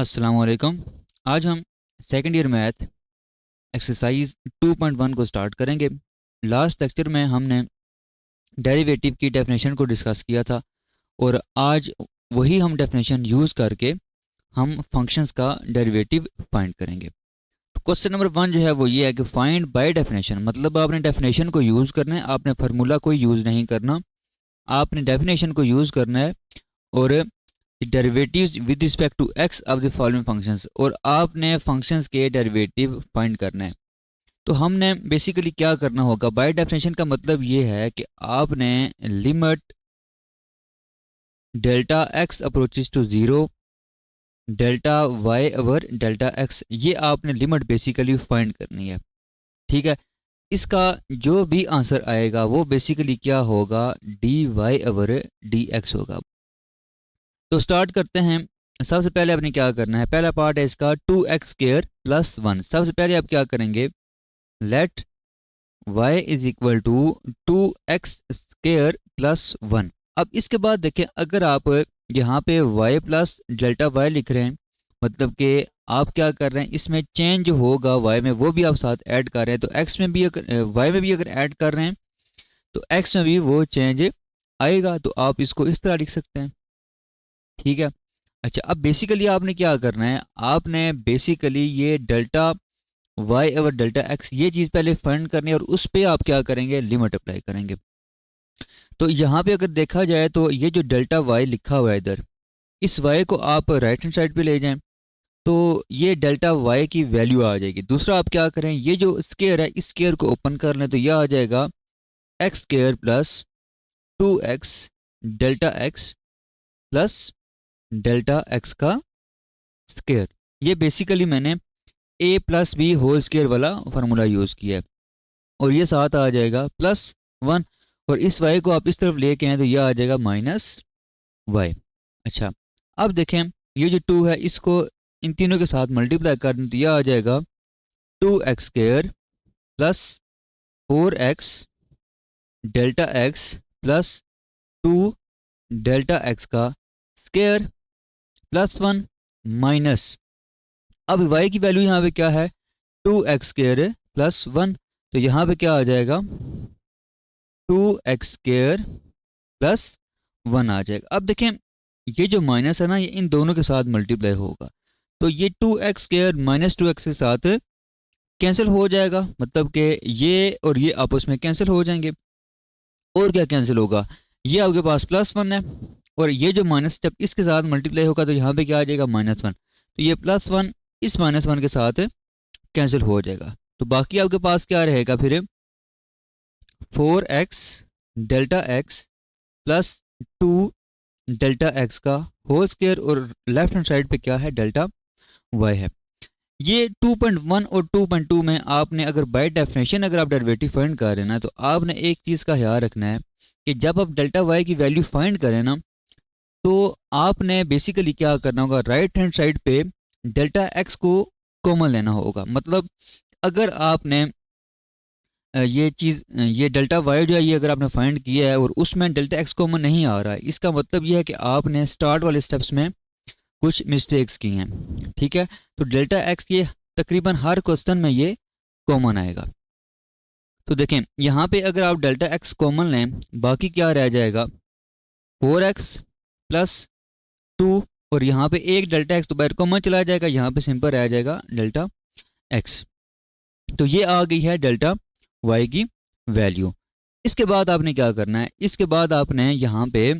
अस्सलाम वालेकुम। आज हम सेकंड ईयर मैथ एक्सरसाइज 2.1 को स्टार्ट करेंगे। लास्ट लेक्चर में हमने डेरिवेटिव की डेफिनेशन को डिस्कस किया था और आज वही हम डेफिनेशन यूज़ करके हम फंक्शंस का डेरिवेटिव फाइंड करेंगे। तो क्वेश्चन नंबर 1 जो है वो ये है कि फाइंड बाय डेफिनेशन, मतलब आपने डेफिनेशन को यूज़ करना है, आपने फार्मूला को यूज़ नहीं करना, आपने डेफिनेशन को यूज़ करना है और derivatives with respect to X of the following functions, और आपने फंक्शंस के डेरिवेटिव फाइंड करना है। तो हमने बेसिकली क्या करना होगा, बाय डेफिनेशन का मतलब ये है कि आपने limit delta x approaches to zero delta Y over delta x, ये आपने लिमिट बेसिकली फाइंड करनी है। ठीक है, इसका जो भी आंसर आएगा वो बेसिकली क्या होगा, D Y over D X होगा। तो स्टार्ट करते हैं। सबसे पहले आपने क्या करना है, पहला पार्ट है इसका 2x² प्लस 1। सबसे पहले आप क्या करेंगे, let y is equal to 2x² plus 1। अब इसके बाद देखें, अगर आप यहाँ पे y प्लस डेल्टा y लिख रहे हैं, मतलब कि आप क्या कर रहे हैं, इसमें चेंज होगा y में, वो भी आप साथ ऐड कर रहे हैं। तो x में भी अगर y में भी अगर ऐड कर रहे हैं तो x में भी वो चेंज आएगा। तो आप इसको इस तरह लिख सकते हैं। ठीक है, अच्छा, अब बेसिकली आपने क्या करना है, आपने बेसिकली ये डेल्टा वाई और डेल्टा एक्स ये चीज़ पहले फाइंड करनी है और उस पे आप क्या करेंगे, लिमिट अप्लाई करेंगे। तो यहाँ पे अगर देखा जाए तो ये जो डेल्टा वाई लिखा हुआ है इधर, इस वाई को आप राइट हैंड साइड पे ले जाएं तो ये डेल्टा वाई की वैल्यू आ जाएगी। दूसरा आप क्या करें, ये जो स्केयर है इस स्केयर को ओपन कर लें तो यह आ जाएगा x square plus 2x delta x plus delta x का स्केयर। ये बेसिकली मैंने ए प्लस बी होल स्केयर वाला फार्मूला यूज़ किया है और ये साथ आ जाएगा प्लस 1, और इस वाई को आप इस तरफ लेके आए तो ये आ जाएगा माइनस वाई। अच्छा, अब देखें, ये जो 2 है इसको इन तीनों के साथ मल्टीप्लाई कर दें तो ये आ जाएगा 2x² plus 4x delta x plus 2 delta x का स्केयर प्लस 1 माइनस, अब y की वैल्यू यहाँ पे क्या है, 2x² प्लस 1, तो यहाँ पे क्या आ जाएगा 2x² प्लस 1 आ जाएगा। अब देखें, ये जो माइनस है ना, ये इन दोनों के साथ मल्टीप्लाई होगा तो ये 2x² माइनस 2x के साथ कैंसिल हो जाएगा, मतलब कि ये और ये आपस में कैंसिल हो जाएंगे। और क्या कैंसिल होगा, ये आपके पास प्लस 1 है और ये जो माइनस जब इसके साथ मल्टीप्लाई होगा तो यहाँ पे क्या आ जाएगा -1, तो ये +1 इस -1 के साथ कैंसिल हो जाएगा। तो बाकी आपके पास क्या रहेगा फिर, 4x delta x plus 2 delta x का होल स्क्वायर, और लेफ्ट हैंड साइड पे क्या है, डेल्टा वाई है। ये 2.1 और 2.2 में आपने अगर बाय डेफिनेशन अगर आप डेरिवेटिव फाइंड कर रहे हैं ना, तो आपने एक चीज़ का ख्याल रखना है कि जब आप डेल्टा वाई की वैल्यू फाइंड करें ना, तो आपने बेसिकली क्या करना होगा, राइट हैंड साइड पे डेल्टा एक्स को कॉमन लेना होगा। मतलब अगर आपने ये डेल्टा वाई जो है ये अगर आपने फाइंड किया है और उसमें डेल्टा एक्स कॉमन नहीं आ रहा है, इसका मतलब ये है कि आपने स्टार्ट वाले स्टेप्स में कुछ मिस्टेक्स की हैं। ठीक है, तो डेल्टा एक्स ये तकरीबन हर क्वेश्चन में ये कॉमन आएगा। तो देखें, यहाँ पे अगर आप डेल्टा एक्स कॉमन लें, बाकी क्या रह जाएगा, 4x प्लस 2, और यहाँ पे एक डेल्टा एक्स तो बाहर कॉमन चला जाएगा, यहाँ पे सिंपल रह जाएगा डेल्टा एक्स। तो ये आ गई है डेल्टा वाई की वैल्यू। इसके बाद आपने क्या करना है, इसके बाद आपने यहाँ पे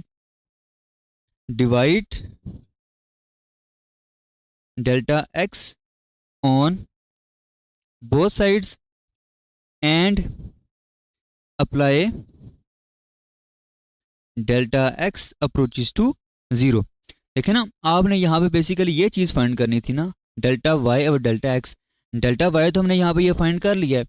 divide delta x on both sides and apply delta x approaches to zero. देखे ना, आपने यहाँ पे बेसिकली ये चीज़ फाइंड करनी थी ना, डेल्टा वाई और डेल्टा एक्स। डेल्टा वाई तो हमने यहाँ पे ये फाइंड कर लिया है।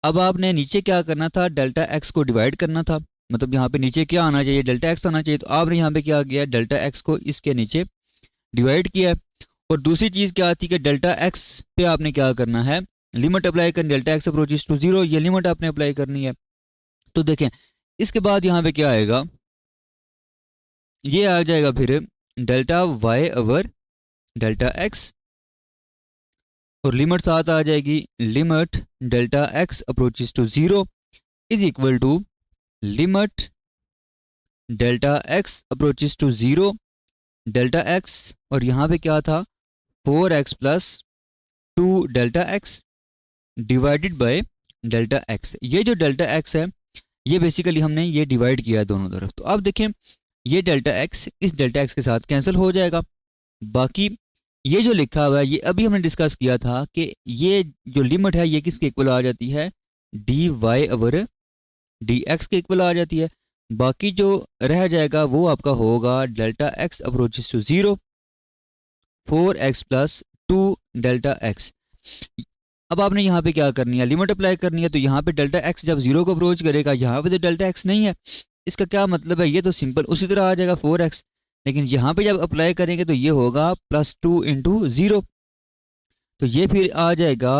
अब आपने नीचे क्या करना था, डेल्टा एक्स को डिवाइड करना था, मतलब यहाँ पे नीचे क्या आना चाहिए, डेल्टा एक्स आना चाहिए। तो आपने यहाँ पे क्या किया, डेल्टा एक्स को इसके नीचे डिवाइड किया है। और दूसरी चीज़ क्या थी कि डेल्टा एक्स पे आपने क्या करना है, लिमिट अप्लाई करनी, delta x approaches to zero, ये लिमिट आपने अप्लाई करनी है। तो देखें, इसके बाद यहाँ पे क्या आएगा, ये आ जाएगा फिर delta Y over delta x, और लिमिट साथ आ जाएगी, limit delta x approaches to 0 is equal to limit delta x approaches to 0 delta x, और यहाँ पे क्या था 4x plus 2 delta x divided by delta x. ये जो डेल्टा एक्स है ये बेसिकली हमने ये डिवाइड किया है दोनों तरफ। तो अब देखें ये डेल्टा एक्स इस डेल्टा एक्स के साथ कैंसिल हो जाएगा। बाकी ये जो लिखा हुआ है ये अभी हमने डिस्कस किया था कि ये जो लिमिट है ये किसके इक्वल आ जाती है, D Y over D x के इक्वल आ जाती है। बाकी जो रह जाएगा वो आपका होगा delta x approaches to 0 4x plus 2 delta x. अब आपने यहाँ पे क्या करनी है, लिमिट अप्लाई करनी है। तो यहाँ पे डेल्टा एक्स जब 0 को अप्रोच करेगा, यहाँ पे तो डेल्टा एक्स नहीं है, इसका क्या मतलब है, ये तो सिंपल उसी तरह आ जाएगा 4x, लेकिन यहाँ पे जब अप्लाई करेंगे तो ये होगा +2 इंटू 0। तो ये फिर आ जाएगा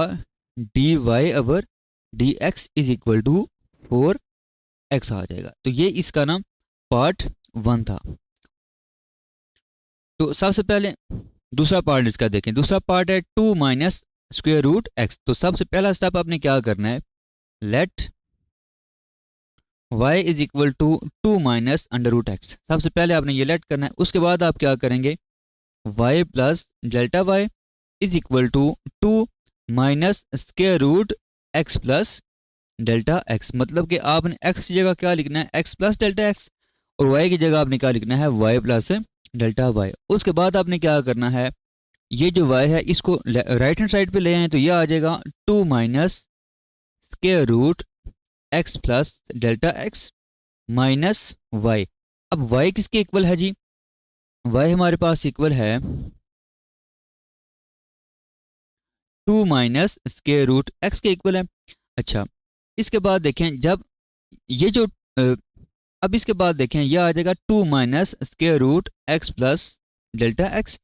D Y over D x is equal to 4x आ जाएगा। तो ये इसका ना पार्ट 1 था। तो सबसे पहले दूसरा पार्ट इसका देखें। दूसरा पार्ट है 2 माइनस स्क्वायर रूट एक्स। तो सबसे पहला स्टेप आपने क्या करना है, let y is equal to 2 minus under root x. सबसे पहले आपने ये लेट करना है। उसके बाद आप क्या करेंगे, y plus delta y is equal to 2 minus square root x plus delta x. मतलब कि आपने x की जगह क्या लिखना है, x प्लस डेल्टा एक्स, और y की जगह आपने क्या लिखना है, y प्लस डेल्टा y। उसके बाद आपने क्या करना है, ये जो y है इसको राइट हैंड साइड पे ले आए तो ये आ जाएगा 2 minus square root x plus delta x minus y। अब y किसके इक्वल है जी, y हमारे पास इक्वल है 2 माइनस स्क्वायर रूट एक्स के इक्वल है। अच्छा, इसके बाद देखें जब ये जो अब इसके बाद देखें यह आ जाएगा 2 minus square root x plus delta x.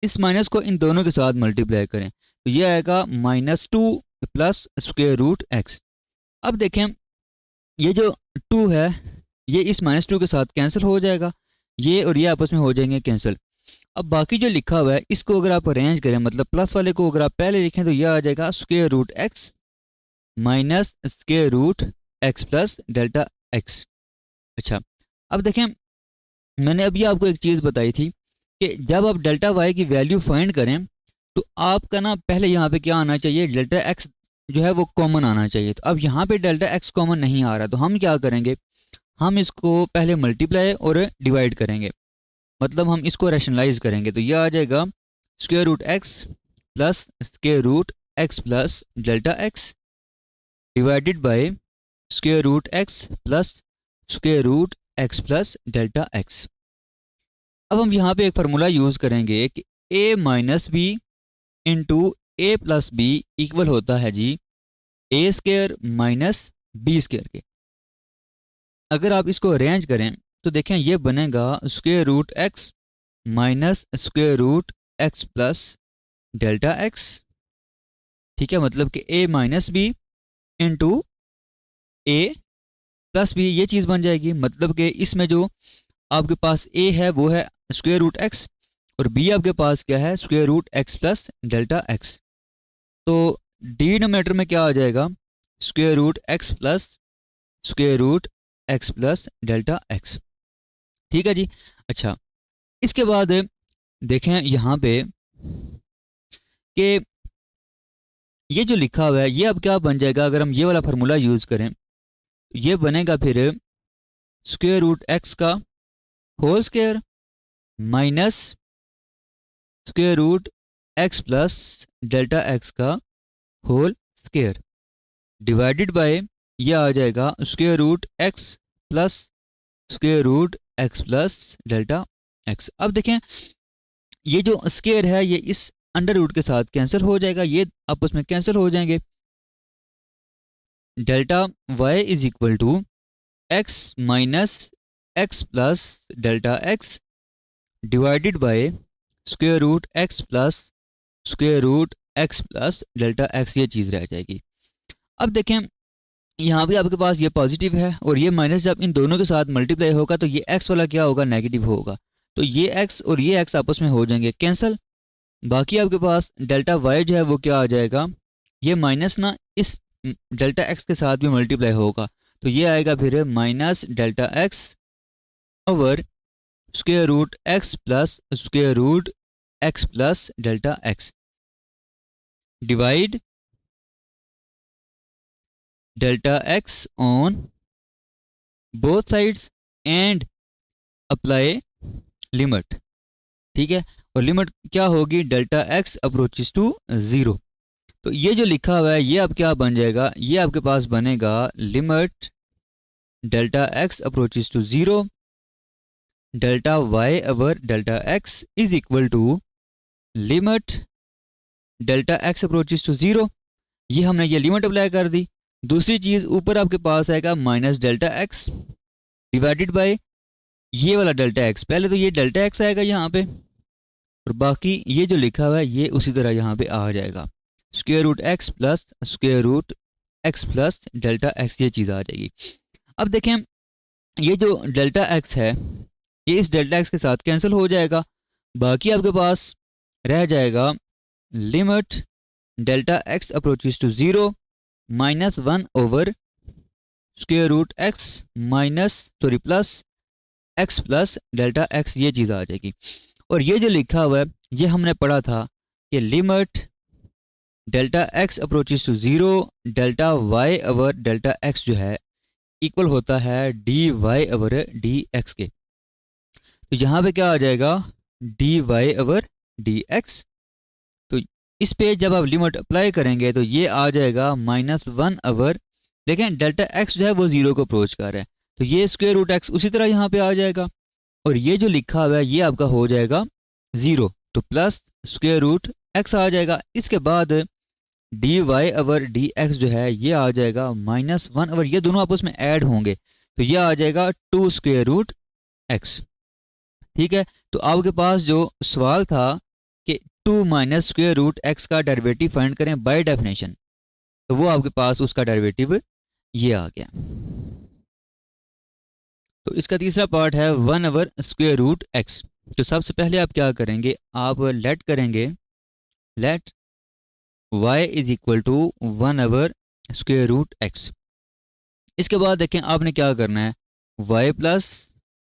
इस माइनस को इन दोनों के साथ मल्टीप्लाई करें तो ये आएगा -2 प्लस स्क्वायर रूट एक्स। अब देखें ये जो 2 है ये इस -2 के साथ कैंसिल हो जाएगा, ये और ये आपस में हो जाएंगे कैंसिल। अब बाकी जो लिखा हुआ है इसको अगर आप अरेंज करें, मतलब प्लस वाले को अगर आप पहले लिखें तो यह आ जाएगा square root x minus square root x plus delta x. अच्छा, अब देखें मैंने अभी आपको एक चीज़ बताई थी कि जब आप डेल्टा वाई की वैल्यू फाइंड करें तो आपका ना पहले यहाँ पे क्या आना चाहिए, डेल्टा एक्स जो है वो कॉमन आना चाहिए। तो अब यहाँ पे डेल्टा एक्स कॉमन नहीं आ रहा तो हम क्या करेंगे, हम इसको पहले मल्टीप्लाई और डिवाइड करेंगे, मतलब हम इसको रैशनलाइज करेंगे। तो ये आ जाएगा square root x plus square root x plus delta x divided by square root x plus square root x plus delta x. अब हम यहाँ पे एक फार्मूला यूज़ करेंगे कि a minus b into a plus b equal होता है जी a square minus b square के। अगर आप इसको अरेंज करें तो देखें ये बनेगा square root x minus square root x plus delta x. ठीक है, मतलब कि a minus b into a plus b ये चीज़ बन जाएगी। मतलब कि इसमें जो आपके पास a है वो है स्क्वायर रूट एक्स और b आपके पास क्या है, square root x plus delta x. तो डिनोमिनेटर में क्या आ जाएगा, square root x plus square root x plus delta x. ठीक है जी। अच्छा, इसके बाद देखें यहाँ पे कि ये जो लिखा हुआ है ये अब क्या बन जाएगा, अगर हम ये वाला फार्मूला यूज़ करें ये बनेगा फिर स्क्वायर रूट एक्स का whole square minus square root x plus delta x का होल स्क्वायर डिवाइडेड बाय ये आ जाएगा square root x plus square root x plus delta x. अब देखें ये जो स्क्वायर है ये इस अंडर रूट के साथ कैंसिल हो जाएगा, ये आपस में कैंसिल हो जाएंगे। Delta y is equal to x minus x plus delta x divided by square root x plus square root x plus delta x, ये चीज़ रह जाएगी। अब देखें यहाँ भी आपके पास ये पॉजिटिव है और ये माइनस जब इन दोनों के साथ मल्टीप्लाई होगा तो ये एक्स वाला क्या होगा, नेगेटिव होगा। तो ये एक्स और ये एक्स आपस में हो जाएंगे कैंसिल। बाकी आपके पास डेल्टा वाई जो है वो क्या आ जाएगा, ये माइनस ना इस डेल्टा एक्स के साथ भी मल्टीप्लाई होगा, तो ये आएगा फिर minus delta x over square root x plus square root x plus delta x divide delta x on both sides and apply limit. ठीक है, और लिमिट क्या होगी, delta x approaches to zero. तो ये जो लिखा हुआ है ये अब क्या बन जाएगा, ये आपके पास बनेगा limit delta x approaches to zero delta Y over delta x is equal to limit delta x approaches to zero. ये हमने ये लिमिट अप्लाई कर दी। दूसरी चीज़ ऊपर आपके पास आएगा minus delta x divided by ये वाला डेल्टा एक्स। पहले तो ये डेल्टा एक्स आएगा यहाँ पे, और बाकी ये जो लिखा हुआ है ये उसी तरह यहाँ पे आ जाएगा, square root x plus square root x plus delta x, ये चीज़ आ जाएगी। अब देखें ये जो डेल्टा एक्स है ये इस डेल्टा एक्स के साथ कैंसिल हो जाएगा, बाकी आपके पास रह जाएगा limit delta x approaches to zero minus one over square root x plus x plus delta x, ये चीज़ आ जाएगी। और ये जो लिखा हुआ है ये हमने पढ़ा था कि limit delta x approaches to zero delta Y over delta x जो है इक्वल होता है D Y over D x के। तो यहाँ पे क्या आ जाएगा, D Y over D x. तो इस पे जब आप लिमिट अप्लाई करेंगे तो ये आ जाएगा माइनस वन ओवर, देखें डेल्टा एक्स जो है वो ज़ीरो को अप्रोच कर रहा है, तो ये स्क्वायर रूट एक्स उसी तरह यहाँ पे आ जाएगा, और ये जो लिखा हुआ है ये आपका हो जाएगा ज़ीरो, तो प्लस स्क्वायर रूट एक्स आ जाएगा। इसके बाद d Y over D x जो है ये आ जाएगा माइनस वन ओवर, ये दोनों आपस में ऐड होंगे तो ये आ जाएगा टू स्क्वायर रूट एक्स। ठीक है, तो आपके पास जो सवाल था कि two minus square root x का डेरिवेटिव फाइंड करें बाय डेफिनेशन, तो वो आपके पास उसका डेरिवेटिव ये आ गया। तो इसका तीसरा पार्ट है one over square root x. तो सबसे पहले आप क्या करेंगे, आप लेट करेंगे let y is equal to one over square root x. इसके बाद देखें आपने क्या करना है, y प्लस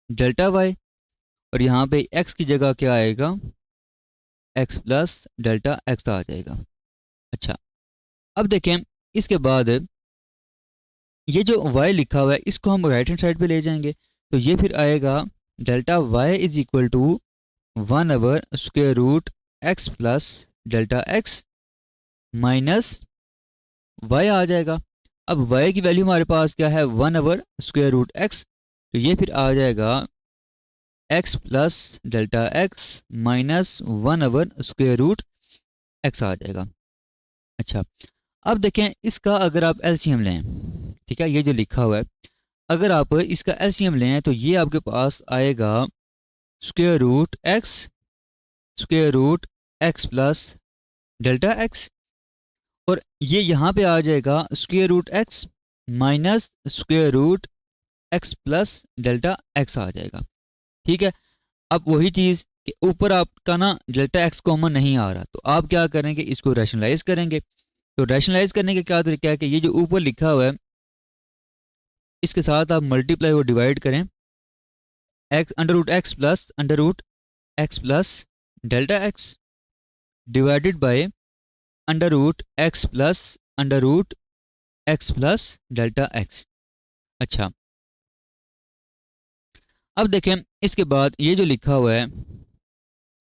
डेल्टा y, और यहाँ पे x की जगह क्या आएगा, x प्लस डेल्टा x आ जाएगा। अच्छा, अब देखें इसके बाद ये जो y लिखा हुआ है इसको हम राइट हैंड साइड पे ले जाएंगे, तो ये फिर आएगा delta y is equal to one over square root x plus delta x minus y आ जाएगा। अब y की वैल्यू हमारे पास क्या है, one over square root x, तो ये फिर आ जाएगा x plus delta x minus one over square root x आ जाएगा। अच्छा, अब देखें इसका अगर आप एलसीएम लें, ठीक है, ये जो लिखा हुआ है अगर आप इसका एलसीएम लें तो ये आपके पास आएगा square root x plus delta x, और ये यहाँ पे आ जाएगा square root x minus square root x plus delta X आ जाएगा। ठीक है, अब वही चीज़ कि ऊपर आपका ना डेल्टा एक्स कॉमन नहीं आ रहा, तो आप क्या करेंगे, इसको रैशनलाइज करेंगे। तो रैशनलाइज करने का क्या तरीका है कि ये जो ऊपर लिखा हुआ है इसके साथ आप मल्टीप्लाई और डिवाइड करें, x under root x plus delta x divided by under root x plus delta x. अच्छा, अब देखें इसके बाद ये जो लिखा हुआ है,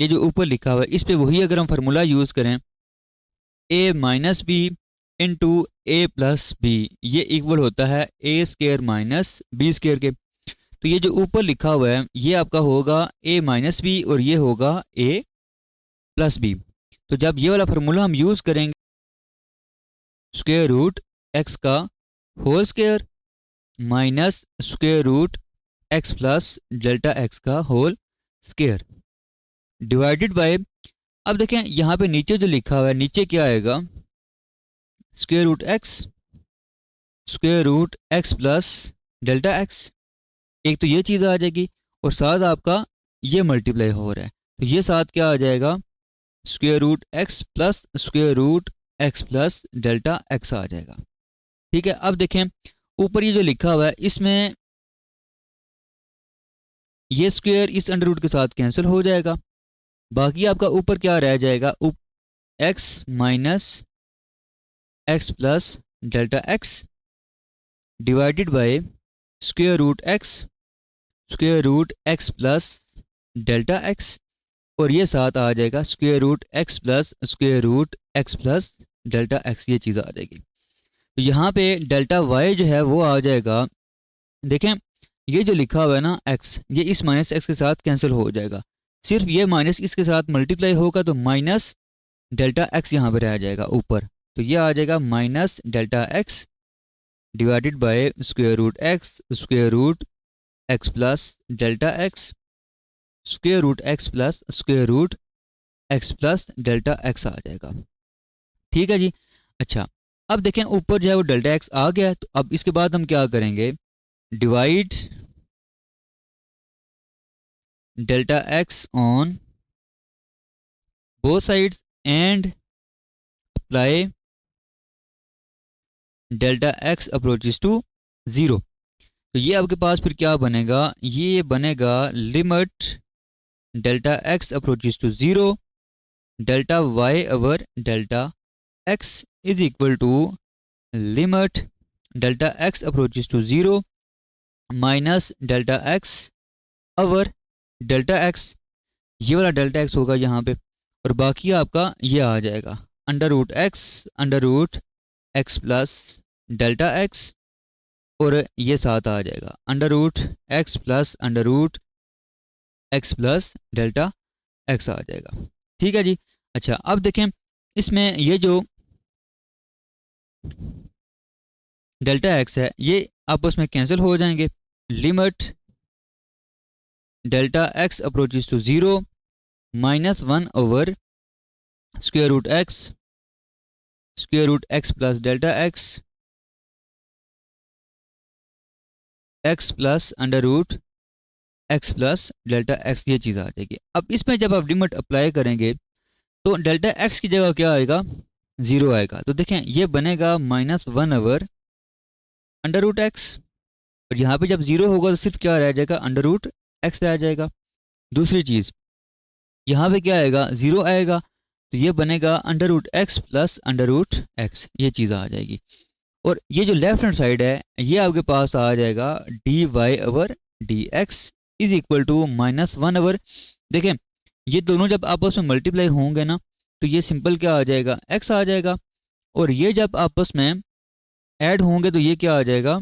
ये जो ऊपर लिखा हुआ है इस पे वही अगर हम फार्मूला यूज़ करें a minus b into a plus b, ये इक्वल होता है a square minus b square के। तो ये जो ऊपर लिखा हुआ है ये आपका होगा a माइनस बी और ये होगा a प्लस बी। तो जब ये वाला फार्मूला हम यूज़ करेंगे स्क्वायर रूट एक्स का whole square minus square root x plus delta x का होल स्क्वायर डिवाइडेड बाय, अब देखें यहाँ पे नीचे जो लिखा हुआ है नीचे क्या आएगा, square root x plus delta x, एक तो ये चीज़ आ जाएगी और साथ आपका ये मल्टीप्लाई हो रहा है, तो ये साथ क्या आ जाएगा square root x plus square root x plus delta X आ जाएगा। ठीक है, अब देखें ऊपर ये जो लिखा हुआ है इसमें ये स्क्वायर इस अंडर रूट के साथ कैंसिल हो जाएगा, बाकी आपका ऊपर क्या रह जाएगा, x minus x plus delta x divided by square root x plus delta x, और ये साथ आ जाएगा square root x plus delta x, ये चीज़ आ जाएगी। तो यहाँ पे डेल्टा वाई जो है वो आ जाएगा, देखें ये जो लिखा हुआ है ना एक्स, ये इस माइनस एक्स के साथ कैंसिल हो जाएगा, सिर्फ ये माइनस इसके साथ मल्टीप्लाई होगा तो माइनस डेल्टा एक्स यहाँ पर आ जाएगा ऊपर, तो ये आ जाएगा minus delta x divided by square root x plus delta X, square root x plus delta X आ जाएगा। ठीक है जी। अच्छा, अब देखें ऊपर जो है वो डेल्टा एक्स आ गया है, तो अब इसके बाद हम क्या करेंगे, divide delta x on both sides and apply delta x approaches to zero. तो ये आपके पास फिर क्या बनेगा, ये बनेगा limit delta x approaches to zero delta Y over delta x is equal to limit delta x approaches to zero minus delta x over delta x, ये वाला डेल्टा एक्स होगा यहाँ पे, और बाकी आपका ये आ जाएगा under root x plus delta x, और ये साथ आ जाएगा under root x plus delta X आ जाएगा। ठीक है जी। अच्छा, अब देखें इसमें ये जो डेल्टा एक्स है ये आपस में कैंसिल हो जाएंगे, limit delta x approaches to zero minus one over square root x plus delta x plus under root x plus delta x, ये चीज़ आ जाएगी। अब इसमें जब आप लिमिट अप्लाई करेंगे तो डेल्टा एक्स की जगह क्या आएगा, ज़ीरो आएगा, तो देखें ये बनेगा minus one over under root x, और यहाँ पे जब ज़ीरो होगा तो सिर्फ क्या रह जाएगा, अंडर रूट एक्स रह जाएगा। दूसरी चीज़ यहाँ पे क्या आएगा, ज़ीरो आएगा, तो ये बनेगा under root x plus under root x, ये चीज़ आ जाएगी। और ये जो लेफ्ट हैंड साइड है ये आपके पास आ जाएगा D Y over D x is equal to minus one over, देखें ये दोनों जब आपस में मल्टीप्लाई होंगे ना तो ये सिंपल क्या आ जाएगा, एक्स आ जाएगा, और ये जब आपस में ऐड होंगे तो ये क्या आ जाएगा,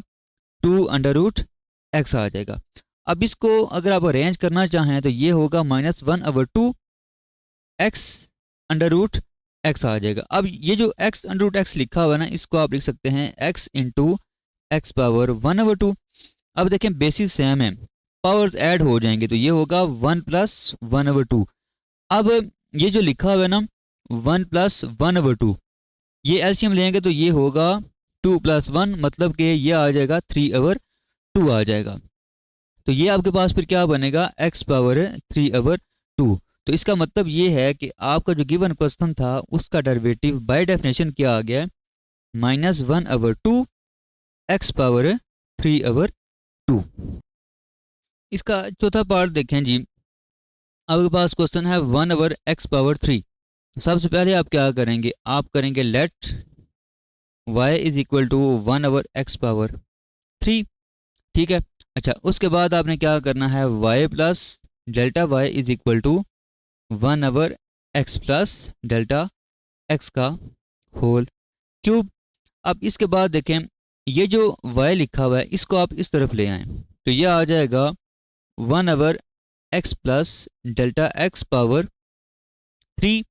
टू अंडर रूट एक्स आ जाएगा। अब इसको अगर आप अरेंज करना चाहें तो ये होगा minus one over two x under root x आ जाएगा। अब ये जो एक्स अंडर रूट एक्स लिखा हुआ है ना इसको आप लिख सकते हैं x into x power one over two. अब देखें बेसिस सेम है, पावर्स ऐड हो जाएंगे तो ये होगा one plus one over two. अब ये जो लिखा हुआ है ना one plus one over two, ये एलसीएम लेंगे तो ये होगा टू प्लस वन, मतलब कि ये आ जाएगा थ्री ओवर टू आ जाएगा। तो ये आपके पास फिर क्या बनेगा, x power three over two. तो इसका मतलब ये है कि आपका जो गिवन क्वेश्चन था उसका डेरिवेटिव बाय डेफिनेशन क्या आ गया, minus one over two x power three over two. इसका चौथा पार्ट देखें जी, आपके पास क्वेश्चन है one over x power three. सबसे पहले आप क्या करेंगे, आप करेंगे let y is equal to one over x power three. ठीक है। अच्छा, उसके बाद आपने क्या करना है, y plus delta y is equal to one over x plus delta x का होल क्यूब। अब इसके बाद देखें ये जो y लिखा हुआ है इसको आप इस तरफ ले आएं तो ये आ जाएगा one over x plus delta x power three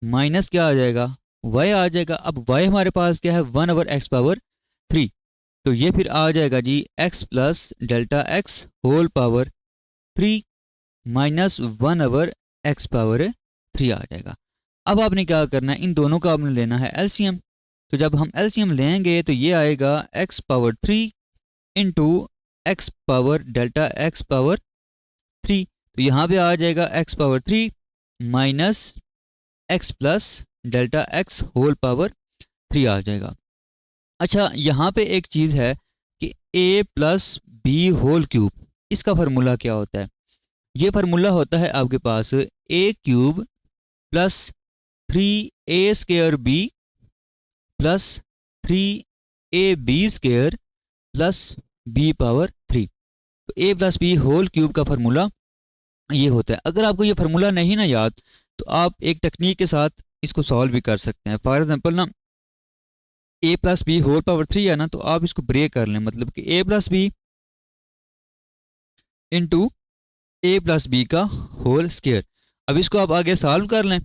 minus क्या आ जाएगा, y आ जाएगा। अब y हमारे पास क्या है, one over x power three, तो ये फिर आ जाएगा जी x plus delta x whole power three minus one over x power three आ जाएगा। अब आपने क्या करना है, इन दोनों का आपने लेना है एलसीएम। तो जब हम एलसीएम लेंगे तो ये आएगा x power three into x power delta x power three, तो यहाँ पे आ जाएगा x power three minus x plus delta x whole power 3 आ जाएगा। अच्छा, यहाँ पे एक चीज़ है कि A plus B whole cube, इसका फार्मूला क्या होता है? ये फार्मूला होता है आपके पास A cube plus 3a² B plus 3ab² plus B power 3। तो ए प्लस बी होल क्यूब का फार्मूला ये होता है। अगर आपको ये फार्मूला नहीं ना याद, तो आप एक टेक्निक के साथ इसको सॉल्व भी कर सकते हैं। फॉर एग्जांपल ना, ए प्लस बी होल पावर 3 है ना, तो आप इसको ब्रेक कर लें, मतलब कि A plus B into a plus B का होल स्क्वायर। अब इसको आप आगे सॉल्व कर लें,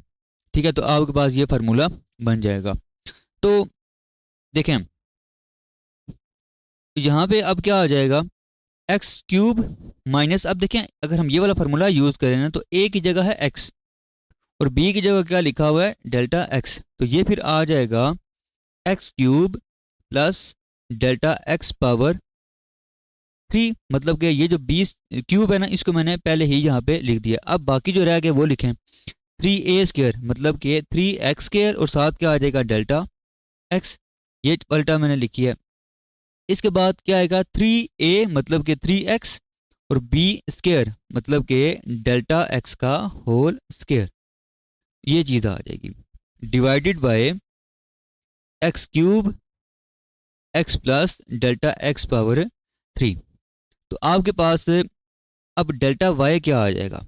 ठीक है, तो आपके पास ये फार्मूला बन जाएगा। तो देखें, यहाँ पे अब क्या आ जाएगा, एक्स क्यूब माइनस, अब देखें अगर हम ये वाला फार्मूला यूज़ करें ना, तो ए की जगह है एक्स और बी की जगह क्या लिखा हुआ है, डेल्टा एक्स। तो ये फिर आ जाएगा x cube plus delta x power 3, मतलब कि ये जो 20 क्यूब है ना, इसको मैंने पहले ही यहाँ पे लिख दिया। अब बाकी जो रह गए वो लिखें, 3a², मतलब कि 3x² और साथ क्या आ जाएगा, डेल्टा एक्स। ये पलटा मैंने लिखी है। इसके बाद क्या आएगा, 3a मतलब कि 3x और b² मतलब कि डेल्टा एक्स का होल स्क्वायर, ये चीज़ आ जाएगी। Divided by x cube x plus delta x power 3। तो आपके पास अब डेल्टा वाई क्या आ जाएगा,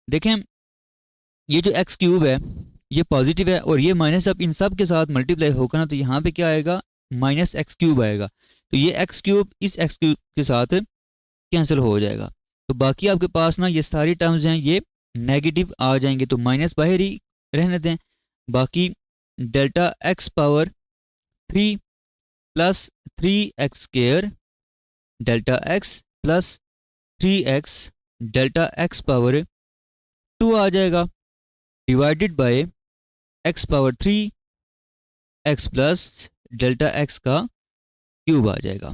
देखें ये जो एक्स क्यूब है ये पॉजिटिव है और ये माइनस, अब इन सब के साथ मल्टीप्लाई होगा ना, तो यहाँ पे क्या आएगा, माइनस एक्स क्यूब आएगा। तो ये एक्स क्यूब इस एक्स क्यूब के साथ कैंसिल हो जाएगा। तो बाकी आपके पास ना ये सारी टर्म्स हैं ये नेगेटिव आ जाएंगे, तो माइनस बाहर ही रहने दें। बाकी delta x power 3 plus 3x² delta x plus 3x delta x power 2 आ जाएगा, divided by x power 3 x plus delta x का क्यूब आ जाएगा।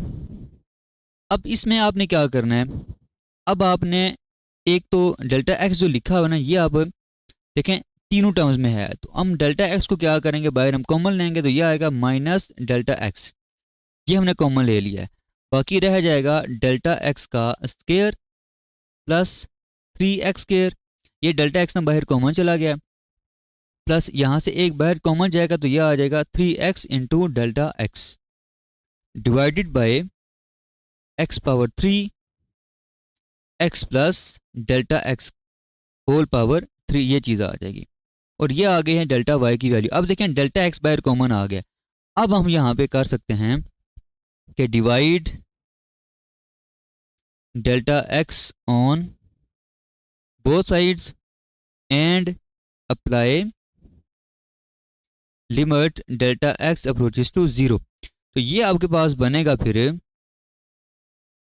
अब इसमें आपने क्या करना है, अब आपने एक तो डेल्टा एक्स जो लिखा हुआ ना, ये आप देखें तीनों टर्म्स में है, तो हम डेल्टा एक्स को क्या करेंगे, बाहर हम कॉमन लेंगे, तो ये आएगा माइनस डेल्टा एक्स, ये हमने कॉमन ले लिया है। बाकी रह जाएगा डेल्टा एक्स का स्क्वायर प्लस 3x², ये डेल्टा एक्स ना बाहर कॉमन चला गया, प्लस यहाँ से एक बाहर कॉमन जाएगा, तो यह आ जाएगा 3x into delta x divided by x power 3 x plus delta x whole power 3, ये चीज़ आ जाएगी। और ये आ गए हैं डेल्टा वाई की वैल्यू। अब देखें डेल्टा एक्स बाहर कॉमन आ गया, अब हम यहाँ पे कर सकते हैं कि divide delta x on both sides and apply limit delta x approaches to 0। तो ये आपके पास बनेगा फिर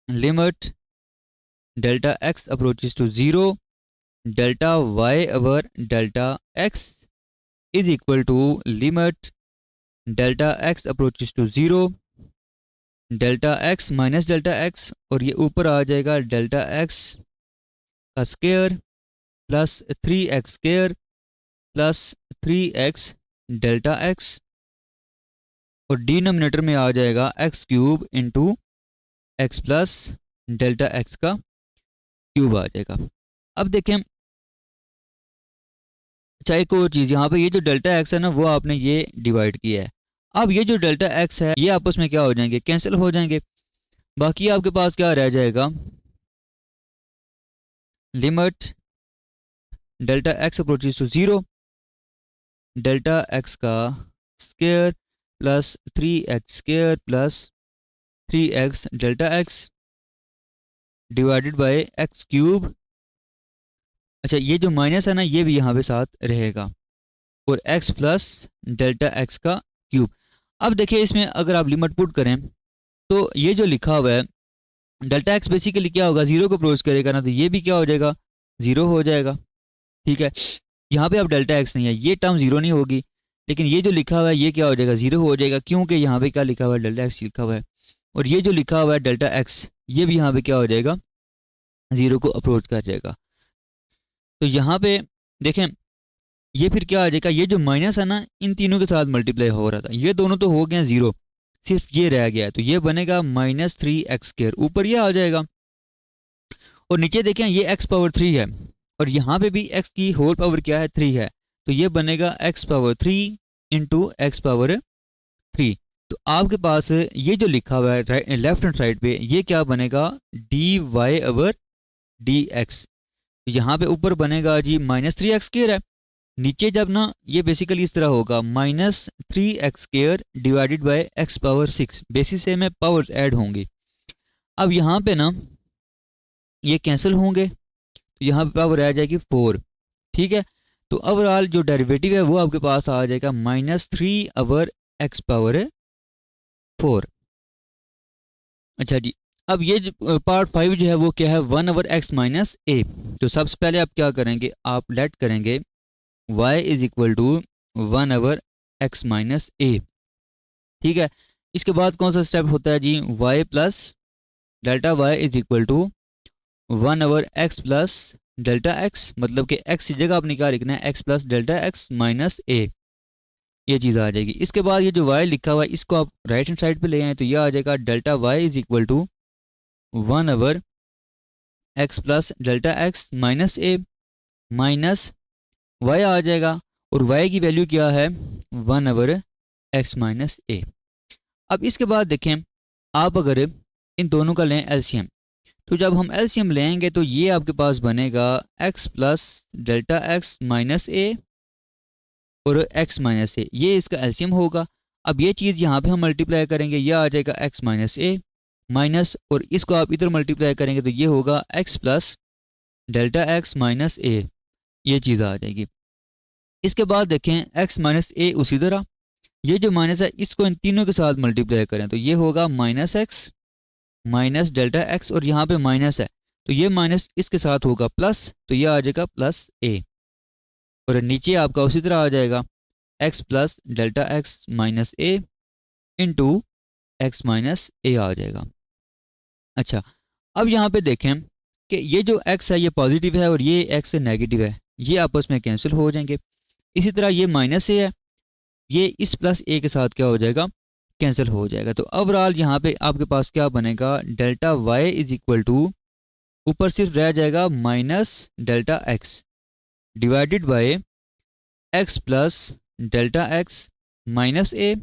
limit delta x approaches to 0 delta Y over delta x is equal to limit delta x approaches to 0 delta x minus delta x, और ये ऊपर आ जाएगा डेल्टा एक्स का square plus 3x² plus 3x delta x, और denominator में आ जाएगा x cube into x plus delta x का क्यूब आ जाएगा। अब देखें, अच्छा एक और चीज़, यहाँ पे ये जो डेल्टा एक्स है ना, वो आपने ये डिवाइड किया है। अब ये जो डेल्टा एक्स है ये आपस में क्या हो जाएंगे, कैंसिल हो जाएंगे। बाकी आपके पास क्या रह जाएगा, limit delta x approaches to 0 delta x का square plus 3x² plus 3x delta x divided by x cube. अच्छा, ये जो माइनस है ना, ये भी यहाँ पे साथ रहेगा, और x प्लस डेल्टा एक्स का क्यूब। अब देखिए इसमें अगर आप लिमिट पुट करें, तो ये जो लिखा हुआ है डेल्टा एक्स बेसिकली क्या होगा, 0 को अप्रोच करेगा ना, तो ये भी क्या हो जाएगा, 0 हो जाएगा। ठीक है, यहाँ पे अब डेल्टा एक्स नहीं है, ये टर्म 0 नहीं होगी, लेकिन ये जो लिखा हुआ है ये क्या हो जाएगा, 0 हो जाएगा, क्योंकि यहाँ पे क्या लिखा हुआ है, डेल्टा एक्स लिखा हुआ है। और ये जो लिखा हुआ है डेल्टा एक्स, ये भी यहाँ पे क्या हो जाएगा, 0 को अप्रोच कर जाएगा। तो यहाँ पे देखें ये फिर क्या आ जाएगा, ये जो माइनस है ना इन तीनों के साथ मल्टीप्लाई हो रहा था, ये दोनों तो हो गए ज़ीरो, सिर्फ ये रह गया है, तो ये बनेगा -3x², ऊपर ये आ जाएगा। और नीचे देखें ये x⁻³ है और यहाँ पे भी x की होल पावर क्या है 3 है, तो ये बनेगा x⁻³ इंटू x⁻3। तो आपके पास ये जो लिखा हुआ है लेफ्ट हैंड साइड पे ये क्या बनेगा dy/dx। यहाँ पे ऊपर बनेगा जी -3x² है, नीचे जब ना ये बेसिकली इस तरह होगा -3x² divided by x⁻6, basis से में पावर्स ऐड होंगी। अब यहाँ पे ना ये कैंसिल होंगे तो यहाँ पे पावर आ जाएगी 4, ठीक है। तो ओवरऑल जो डेरिवेटिव है वो आपके पास आ जाएगा -3/x⁴। अच्छा जी, अब ये पार्ट 5 जो है वो क्या है 1/x-a। तो सबसे पहले आप क्या करेंगे, आप लेट करेंगे y is equal to 1/x-a, ठीक है। इसके बाद कौन सा स्टेप होता है जी, y plus delta y is equal to 1/x plus delta x, मतलब कि x की जगह आपने क्या लिखना है x plus delta x minus a, ये चीज़ आ जाएगी। इसके बाद ये जो y लिखा हुआ है इसको आप राइट हैंड साइड पे ले आए तो ये आ जाएगा delta y is equal to 1/x plus delta x minus a minus y आ जाएगा, और y की वैल्यू क्या है 1/x माइनस a। अब इसके बाद देखें, आप अगर इन दोनों का लें एलसीएम, तो जब हम एलसीएम लेंगे तो ये आपके पास बनेगा x plus delta x minus a और x माइनस a, ये इसका एलसीएम होगा। अब ये चीज़ यहाँ पे हम मल्टीप्लाई करेंगे, ये आ जाएगा x माइनस a माइनस, और इसको आप इधर मल्टीप्लाई करेंगे तो ये होगा x plus delta x minus a, ये चीज़ आ जाएगी। इसके बाद देखें x माइनस a उसी तरह, ये जो माइनस है इसको इन तीनों के साथ मल्टीप्लाई करें तो ये होगा -x माइनस डेल्टा x, और यहाँ पे माइनस है तो ये माइनस इसके साथ होगा प्लस, तो ये आ जाएगा प्लस a, और नीचे आपका उसी तरह आ जाएगा x plus delta x minus a into x minus a आ जाएगा। अच्छा, अब यहाँ पे देखें कि ये जो x है ये पॉजिटिव है और ये x नेगेटिव है, ये आपस में कैंसिल हो जाएंगे। इसी तरह ये माइनस a है, ये इस प्लस a के साथ क्या हो जाएगा, कैंसिल हो जाएगा। तो ओवरऑल यहाँ पे आपके पास क्या बनेगा, delta y is equal to, ऊपर सिर्फ रह जाएगा minus delta x divided by x plus delta x minus a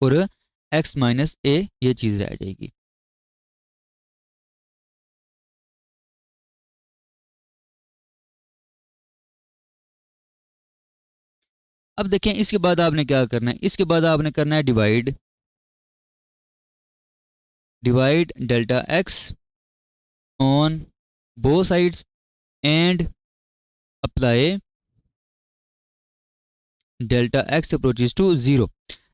और x माइनस a, ये चीज़ रह जाएगी। अब देखें इसके बाद आपने क्या करना है, इसके बाद आपने करना है divide delta x on both sides and apply delta x approaches to 0।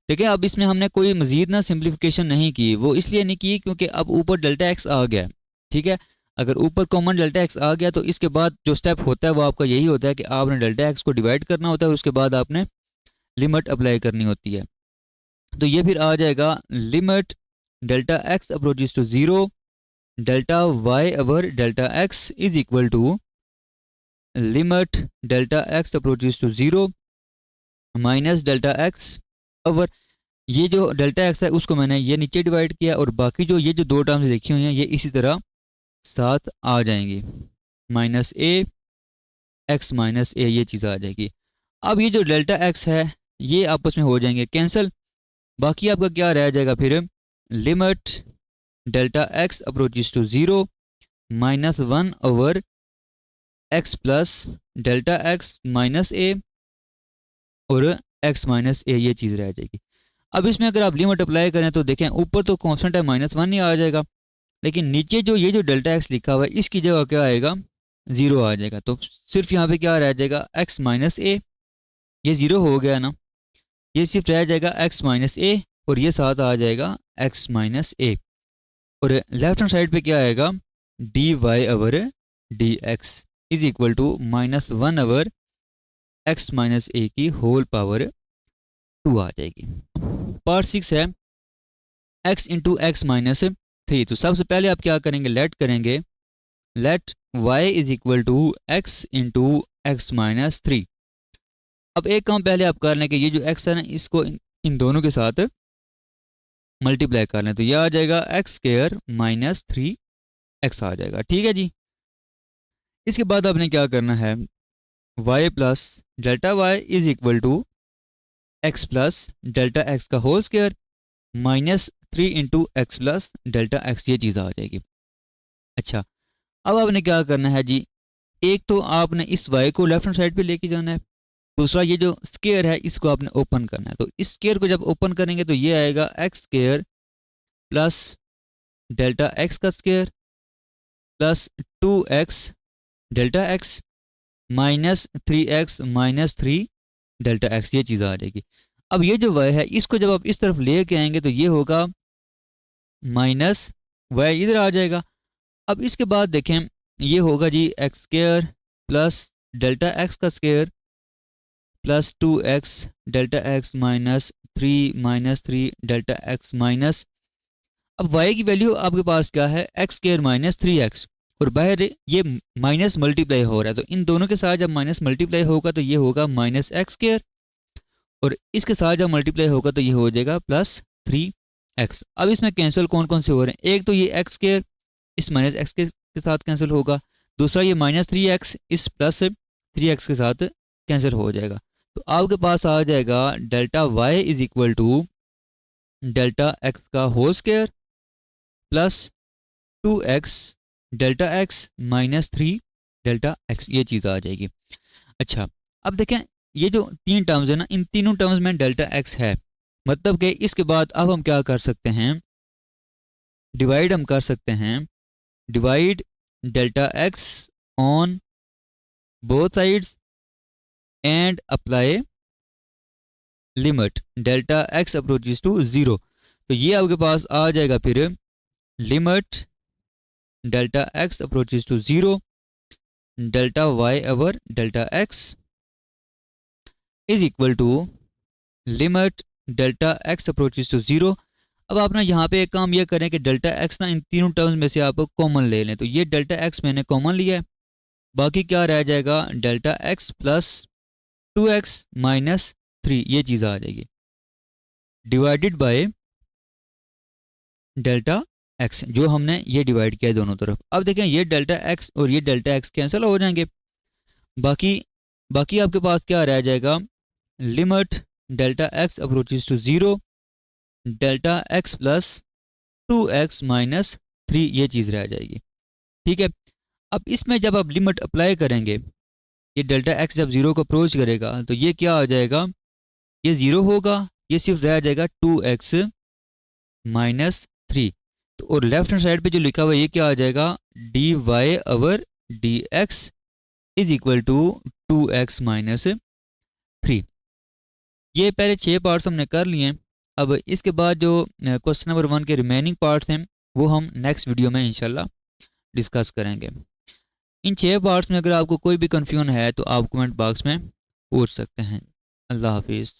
देखिए अब इसमें हमने कोई मजीद ना सिंप्लीफिकेशन नहीं की, वो इसलिए नहीं की क्योंकि अब ऊपर डेल्टा x आ गया है, ठीक है। अगर ऊपर कॉमन डेल्टा x आ गया तो इसके बाद जो स्टेप होता है वो आपका यही होता है कि आपने डेल्टा x को डिवाइड करना होता है और उसके बाद आपने लिमिट अप्लाई करनी होती है। तो ये फिर आ जाएगा limit delta x approaches to 0 delta y/डेल्टा x is equal to limit delta x approaches to 0 minus delta x over, ये जो डेल्टा x है उसको मैंने ये नीचे डिवाइड किया, और बाकी जो ये जो दो टर्म्स लिखी हुई हैं ये इसी तरह साथ आ जाएंगी, minus a x minus a, ये चीज़ आ जाएगी। अब ये जो डेल्टा x है ये आपस में हो जाएंगे कैंसिल, बाकी आपका क्या रह जाएगा फिर, limit delta x approaches to 0 -1/x plus delta x minus a और x माइनस a, ये चीज़ रह जाएगी। अब इसमें अगर आप लिमिट अप्लाई करें तो देखें ऊपर तो कांस्टेंट है -1 ही आ जाएगा, लेकिन नीचे जो ये जो डेल्टा x लिखा हुआ है इसकी जगह क्या आएगा, 0 आ जाएगा। तो सिर्फ यहाँ पे क्या रह जाएगा x माइनस a, ये 0 हो गया ना, ये सिर्फ रह जाएगा x माइनस a और ये साथ आ जाएगा x माइनस a, और लेफ्ट हैंड साइड पे क्या आएगा dy/dx is equal to -1/x minus a की होल पावर 2 आ जाएगी। पार्ट 6 है x इंटू एक्स माइनस 3। तो सबसे पहले आप क्या करेंगे, लेट करेंगे, let y is equal to x into x minus 3। अब एक काम पहले आप कर लें कि ये जो एक्स है ना इसको इन दोनों के साथ मल्टीप्लाई कर लें, तो ये आ जाएगा एक्स स्क्वायर माइनस 3x आ जाएगा। ठीक है जी। इसके बाद आपने क्या करना है, y plus delta y is equal to x plus delta x का whole square minus 3 into x plus delta x, ये चीज़ आ जाएगी। अच्छा, अब आपने क्या करना है जी, एक तो आपने इस y को लेफ्ट हैंड साइड पे लेके जाना है, दूसरा ये जो स्क्वायर है इसको आपने ओपन करना है। तो इस स्क्वायर को जब ओपन करेंगे तो ये आएगा x square plus delta x का square plus 2x delta x minus 3x minus 3 delta x, ये चीज़ आ जाएगी। अब ये जो y है इसको जब आप इस तरफ लेके आएंगे तो ये होगा माइनस y, इधर आ जाएगा। अब इसके बाद देखें ये होगा जी x square plus delta x का square plus 2x delta x minus 3 delta x minus, अब y की वैल्यू आपके पास क्या है, एक्स स्क्वायर माइनस 3x, और बाहर ये माइनस मल्टीप्लाई हो रहा है, तो इन दोनों के साथ जब माइनस मल्टीप्लाई होगा तो ये होगा माइनस एक्स स्क्वायर, और इसके साथ जब मल्टीप्लाई होगा तो ये हो जाएगा प्लस 3x। अब इसमें कैंसिल कौन कौन से हो रहे हैं, एक तो ये एक्स स्क्वायर इस माइनस एक्स के साथ कैंसिल होगा, दूसरा ये माइनस 3x इस प्लस 3x के साथ कैंसिल हो जाएगा। तो आपके पास आ जाएगा delta y is equal to delta x का whole square plus 2x delta x minus 3 delta x, ये चीज़ आ जाएगी। अच्छा, अब देखें ये जो तीन टर्म्स है ना, इन तीनों टर्म्स में डेल्टा एक्स है, मतलब कि इसके बाद अब हम क्या कर सकते हैं, डिवाइड हम कर सकते हैं, divide delta x on both sides and apply limit delta x approaches to 0। तो ये आपके पास आ जाएगा फिर limit delta x approaches to 0 delta Y over delta x is equal to limit delta x approaches to 0। अब आप ना यहाँ पे एक काम ये करें कि डेल्टा एक्स ना इन तीनों टर्म्स में से आप कॉमन ले लें, तो ये डेल्टा एक्स मैंने कॉमन लिया है, बाकी क्या रह जाएगा delta x plus 2x minus 3, ये चीज़ आ जाएगी डिवाइडेड बाय डेल्टा एक्स, जो हमने ये डिवाइड किया है दोनों तरफ। अब देखें ये डेल्टा एक्स और ये डेल्टा एक्स कैंसिल हो जाएंगे, बाकी बाकी आपके पास क्या रह जाएगा, limit delta x approaches to 0 delta x plus 2x minus 3, ये चीज़ रह जाएगी। ठीक है, अब इसमें जब आप लिमिट अप्लाई करेंगे, ये डेल्टा एक्स जब 0 को अप्रोच करेगा तो ये क्या आ जाएगा, ये 0 होगा, ये सिर्फ रह जाएगा 2x माइनस 3। तो और लेफ्ट हैंड साइड पे जो लिखा हुआ है ये क्या आ जाएगा, D Y over D x is equal to 2x minus 3। ये पहले 6 पार्ट्स हमने कर लिए हैं। अब इसके बाद जो क्वेश्चन नंबर 1 के रिमेनिंग पार्ट्स हैं वो हम नेक्स्ट वीडियो में इंशाल्लाह डिस्कस करेंगे। इन 6 पार्ट्स में अगर आपको कोई भी कन्फ्यूजन है तो आप कमेंट बॉक्स में पूछ सकते हैं। अल्लाह हाफिज़।